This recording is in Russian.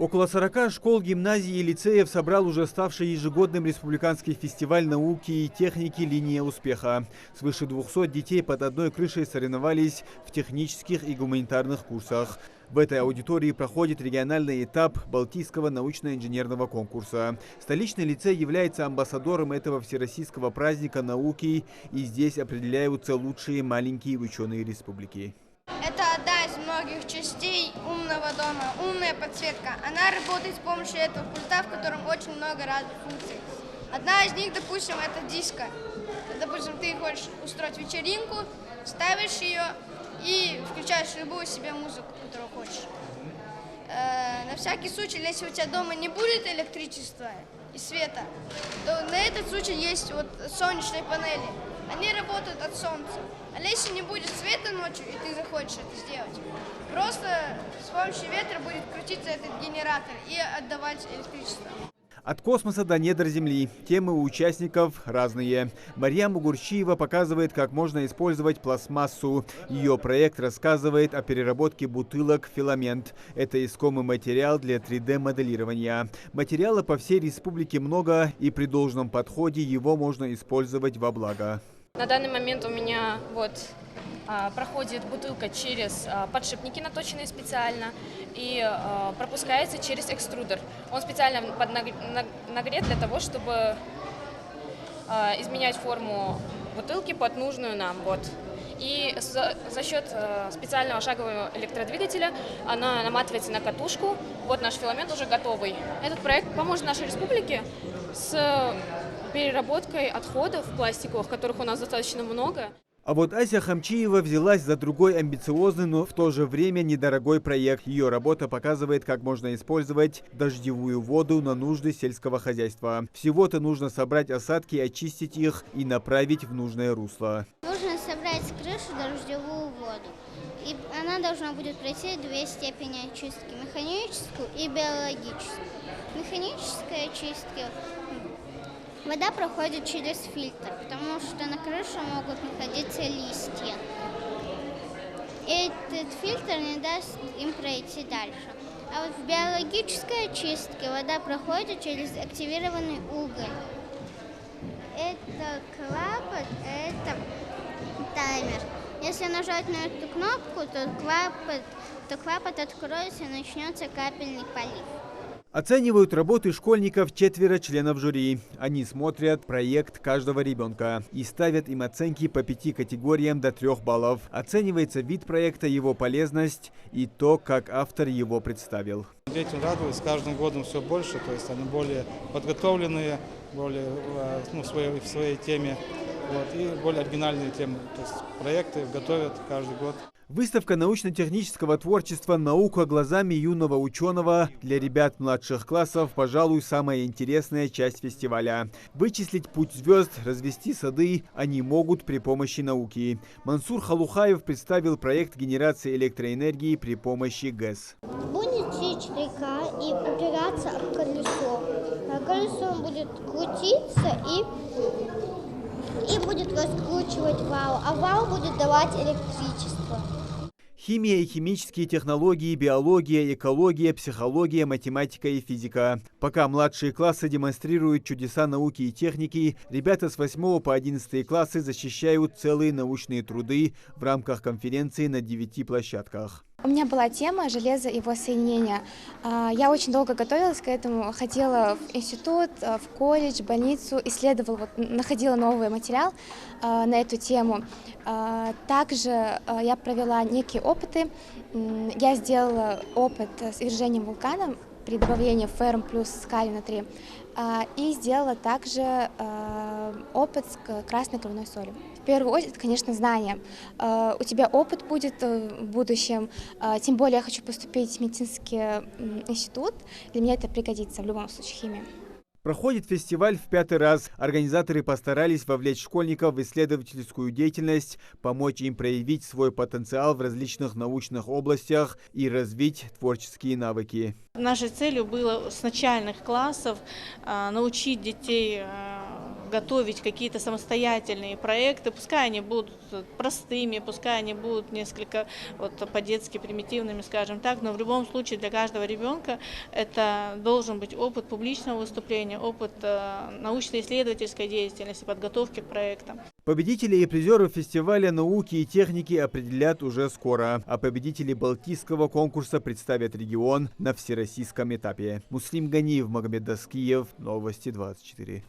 Около 40 школ, гимназий и лицеев собрал уже ставший ежегодным республиканский фестиваль науки и техники «Линия успеха». Свыше 200 детей под одной крышей соревновались в технических и гуманитарных курсах. В этой аудитории проходит региональный этап Балтийского научно-инженерного конкурса. Столичный лицей является амбассадором этого всероссийского праздника науки, и здесь определяются лучшие маленькие ученые республики. Это одна из многих частей умного дома, умная подсветка. Она работает с помощью этого пульта, в котором очень много разных функций. Одна из них, допустим, это диско. Допустим, ты хочешь устроить вечеринку, ставишь ее и включаешь любую себе музыку, которую хочешь. На всякий случай, если у тебя дома не будет электричества и света, то на этот случай есть вот солнечные панели. Они работают от солнца. А если не будет света ночью, и ты захочешь это сделать, просто с помощью ветра будет крутиться этот генератор и отдавать электричество. От космоса до недр Земли. Темы у участников разные. Марьям Угурчиева показывает, как можно использовать пластмассу. Ее проект рассказывает о переработке бутылок «Филамент». Это искомый материал для 3D-моделирования. Материала по всей республике много, и при должном подходе его можно использовать во благо. На данный момент у меня проходит бутылка через подшипники, наточенные специально, и пропускается через экструдер. Он специально нагрет для того, чтобы изменять форму бутылки под нужную нам. И за счет специального шагового электродвигателя она наматывается на катушку. Вот наш филамент уже готовый. Этот проект поможет нашей республике с переработкой отходов пластиковых, которых у нас достаточно много. А вот Ася Хамчиева взялась за другой амбициозный, но в то же время недорогой проект. Ее работа показывает, как можно использовать дождевую воду на нужды сельского хозяйства. Всего-то нужно собрать осадки, очистить их и направить в нужное русло. Нужно собрать с крыши дождевую воду. И она должна будет пройти 2 степени очистки – механическую и биологическую. Механическая очистка – вода проходит через фильтр, потому что на крыше могут находиться листья. Этот фильтр не даст им пройти дальше. А вот в биологической очистке вода проходит через активированный уголь. Это клапан, это таймер. Если нажать на эту кнопку, то клапан откроется и начнется капельный полив. Оценивают работы школьников 4 членов жюри. Они смотрят проект каждого ребенка и ставят им оценки по 5 категориям до 3 баллов. Оценивается вид проекта, его полезность и то, как автор его представил. Дети радуются, с каждым годом все больше, то есть они более подготовленные, более в своей теме, и более оригинальные темы. То есть проекты готовят каждый год. Выставка научно-технического творчества «Наука глазами юного ученого» для ребят младших классов, пожалуй, самая интересная часть фестиваля. Вычислить путь звезд, развести сады они могут при помощи науки. Мансур Халухаев представил проект генерации электроэнергии при помощи ГЭС. Будет течь река и упираться об колесо. Колесо будет крутиться и будет раскручивать вал, а вал будет давать электричество. Химия и химические технологии, биология, экология, психология, математика и физика. Пока младшие классы демонстрируют чудеса науки и техники, ребята с 8 по 11 классы защищают целые научные труды в рамках конференции на 9 площадках. У меня была тема «Железо и его соединения». Я очень долго готовилась к этому, ходила в институт, в колледж, в больницу, исследовала, находила новый материал на эту тему. Также я провела некие опыты. Я сделала опыт с извержением вулкана при добавлении феррум плюс калий натрия. И сделала также опыт с красной кровяной солью. В первую очередь, конечно, знания. У тебя опыт будет в будущем, тем более я хочу поступить в медицинский институт. Для меня это пригодится в любом случае, химия. Проходит фестиваль в 5-й раз. Организаторы постарались вовлечь школьников в исследовательскую деятельность, помочь им проявить свой потенциал в различных научных областях и развить творческие навыки. Нашей целью было с начальных классов научить детей готовить какие-то самостоятельные проекты, пускай они будут простыми, пускай они будут несколько вот, по-детски примитивными, скажем так, но в любом случае для каждого ребенка это должен быть опыт публичного выступления, опыт научно-исследовательской деятельности, подготовки к проектам. Победителей и призеров фестиваля науки и техники определят уже скоро, а победителей Балтийского конкурса представят регион на всероссийском этапе. Муслим Ганиев, Магомед Даскиев, Новости 24.